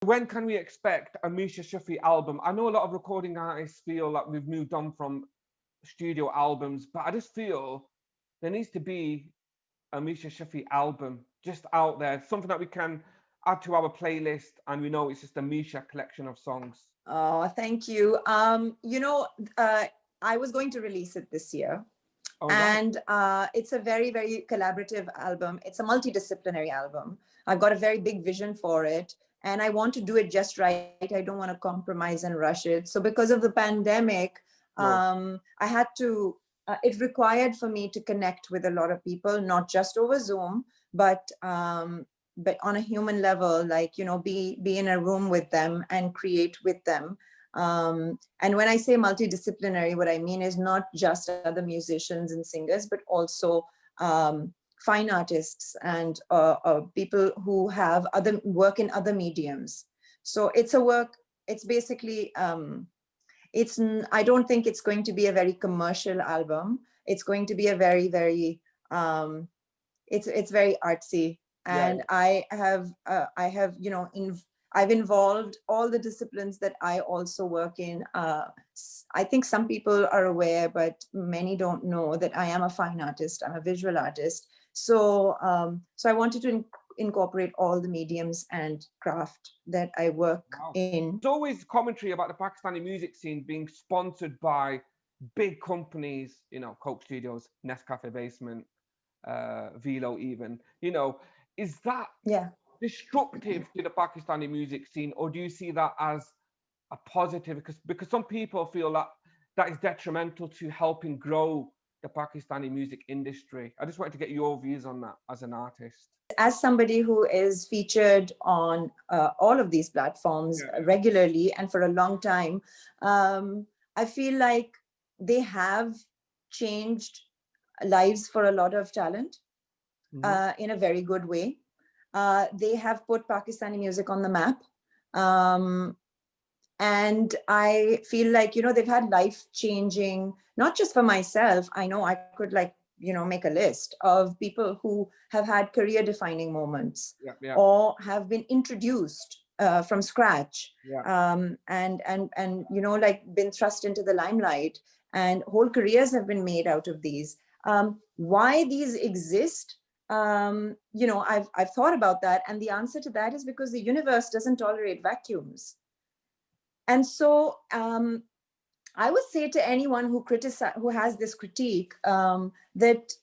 When can we expect a Meesha Shafi album? I know a lot of recording artists feel like we've moved on from studio albums, but I just feel there needs to be a Meesha Shafi album just out there, something that we can add to our playlist, and we know it's just a Meesha collection of songs. Oh, thank you. Uh, I was going to release it this year, All right. and it's a very, very collaborative album. It's a multidisciplinary album. I've got a very big vision for it, and I want to do it just right. I don't want to compromise and rush it. So because of the pandemic, No. I had to. It required for me to connect with a lot of people, not just over Zoom, but on a human level, like, be in a room with them and create with them. And when I say multidisciplinary, what I mean is not just other musicians and singers, but also fine artists and people who have other work in other mediums. So it's a work. It's basically I don't think it's going to be a very commercial album. It's going to be a very, very it's very artsy. Yeah. And I have I've involved all the disciplines that I also work in. I think some people are aware, but many don't know that I am a fine artist. I'm a visual artist. So I wanted to incorporate all the mediums and craft that I work Wow. in. There's always commentary about the Pakistani music scene being sponsored by big companies, Coke Studios, Nescafe Basement, Velo even. Is that Yeah. destructive to the Pakistani music scene, or do you see that as a positive? Because some people feel that that is detrimental to helping grow the Pakistani music industry. I just wanted to get your views on that as an artist. As somebody who is featured on all of these platforms Yeah. regularly and for a long time, I feel like they have changed lives for a lot of talent in a very good way. They have put Pakistani music on the map. Um, and I feel like, they've had life changing, not just for myself. I know I could make a list of people who have had career defining moments Yeah, yeah, or have been introduced from scratch, yeah. and been thrust into the limelight, and whole careers have been made out of these. Why these exist, I've thought about that, and the answer to that is because the universe doesn't tolerate vacuums. And so I would say to anyone who has this critique, that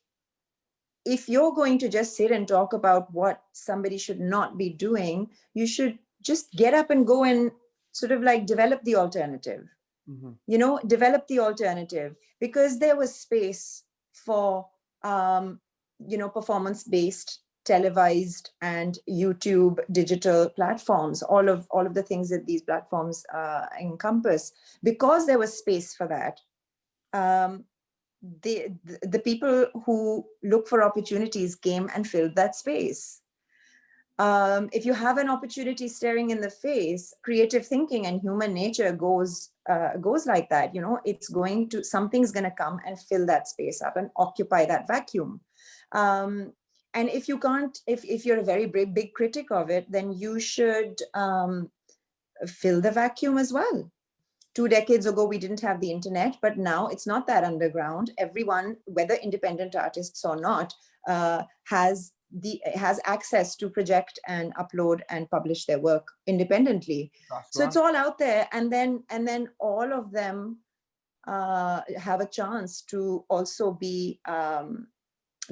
if you're going to just sit and talk about what somebody should not be doing, you should just get up and go and sort of develop the alternative. Develop the alternative, because there was space for performance based, televised, and YouTube digital platforms, all of the things that these platforms encompass. Because there was space for that, the people who look for opportunities came and filled that space. If you have an opportunity staring in the face, creative thinking and human nature goes like that. Something's going to come and fill that space up and occupy that vacuum. And if you can't, if you're a very big critic of it, then you should fill the vacuum as well. 2 decades ago, we didn't have the internet, but now it's not that underground. Everyone, whether independent artists or not, has access to project and upload and publish their work independently. That's So right. it's all out there, and then all of them have a chance to also be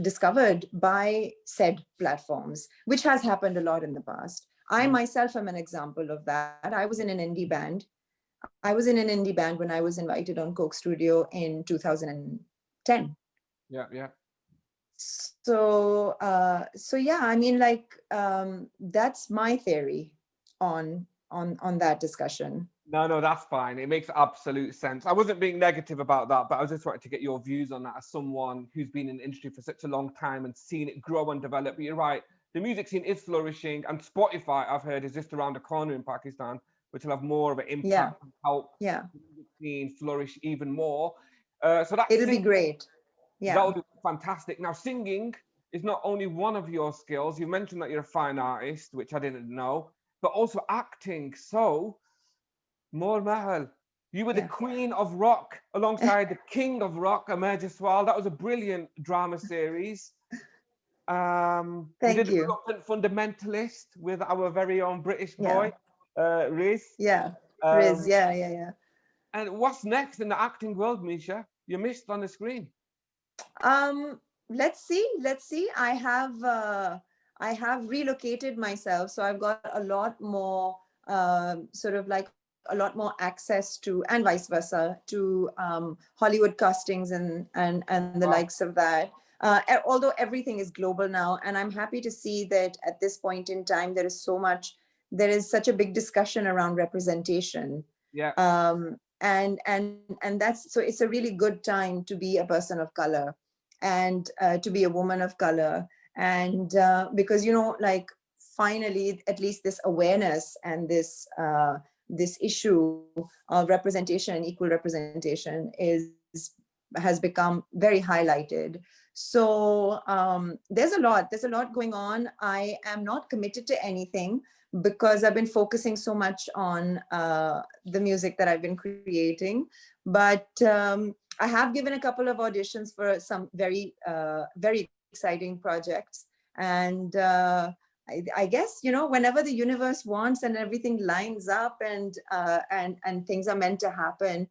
discovered by said platforms, which has happened a lot in the past. I myself am an example of that. I was in an indie band. When I was invited on Coke Studio in 2010. Yeah, yeah. So yeah, I mean, that's my theory on that discussion. No, no, that's fine. It makes absolute sense. I wasn't being negative about that, but I was just wanting to get your views on that as someone who's been in the industry for such a long time and seen it grow and develop. But you're right, the music scene is flourishing, and Spotify, I've heard, is just around the corner in Pakistan, which will have more of an Yeah, impact and help yeah, the music scene flourish even more. So it'll be great. that Yeah. would be fantastic. Now, singing is not only one of your skills. You mentioned that you're a fine artist, which I didn't know. but also acting. So, More Mahal, you were the Yeah. queen of rock alongside the king of rock, Amir Jaswal. That was a brilliant drama series. You did Thank The you. Reluctant Fundamentalist with our very own British Yeah. boy, Riz. Yeah. Riz. Um, Yeah. Yeah. Yeah. and what's next in the acting world, Misha? You missed on the screen. Um, let's see. Let's see. I have relocated myself, so I've got a lot more sort of like a lot more access to, and vice versa, to Hollywood castings and the Wow. likes of that. Although everything is global now, and I'm happy to see that at this point in time there is such a big discussion around representation. Yeah. And that's, so it's a really good time to be a person of color, and to be a woman of color, and because, like, finally, at least this awareness and this issue of representation and equal representation has become very highlighted. So there's a lot going on. I am not committed to anything because I've been focusing so much on the music that I've been creating. But I have given a couple of auditions for some very exciting projects. And I guess, whenever the universe wants and everything lines up, and things are meant to happen,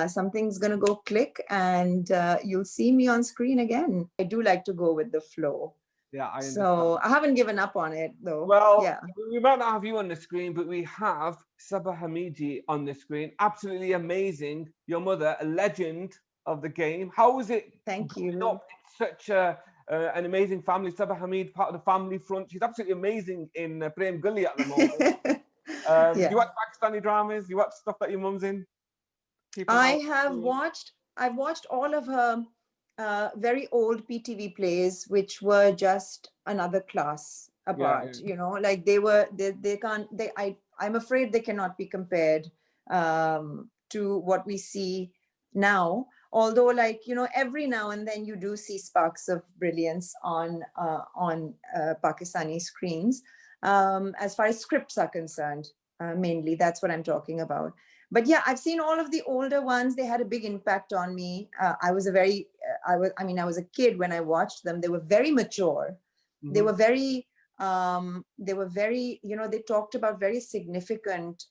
something's going to go click, and you'll see me on screen again. I do like to go with the flow. Yeah, I understand. So I haven't given up on it, though. Well, Yeah. we might not have you on the screen, but we have Sabah Hamidi on the screen. Absolutely amazing. Your mother, a legend of the game. How was it Thank growing you. up in such an amazing family? Sabah Hamid, part of the family front. She's absolutely amazing in Prem Gully at the moment. Do Yeah. you watch Pakistani dramas? You watch stuff that your mum's in? Keeping I out. have watched, I've watched all of her very old PTV plays, which were just another class Yeah, apart. Like they can't, I'm afraid they cannot be compared to what we see now. Although, like, every now and then you do see sparks of brilliance on Pakistani screens. As far as scripts are concerned, mainly that's what I'm talking about. But yeah, I've seen all of the older ones. They had a big impact on me. I was a kid when I watched them. They were very mature. They hmm were very they talked about very significant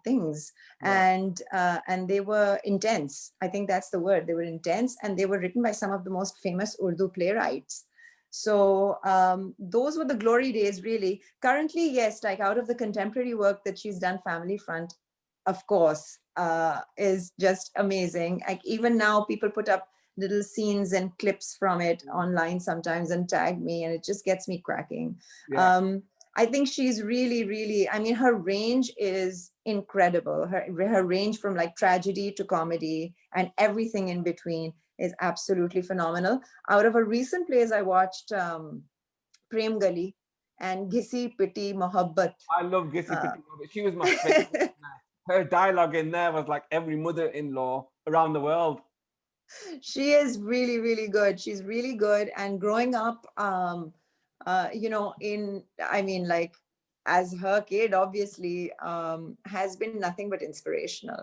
things. yeah, And they were intense. I think that's the word. They were intense, and they were written by some of the most famous Urdu playwrights. So those were the glory days, really. Currently, yes, like, out of the contemporary work that she's done, Family Front, of course, is just amazing. Like, even now, people put up little scenes and clips from it online sometimes and tag me, and it just gets me cracking. yeah. Um, I think she's really, really, I mean, her range is incredible. Her range from, like, tragedy to comedy and everything in between is absolutely phenomenal. Out of her recent plays, I watched Prem Gali and Ghisi Piti Mohabbat. I love Gissy Uh, Petit. She was my favorite. Her dialogue in there was like every mother-in-law around the world. she is really, really good. She's really good. And growing up, I mean, like, as her kid, obviously, has been nothing but inspirational.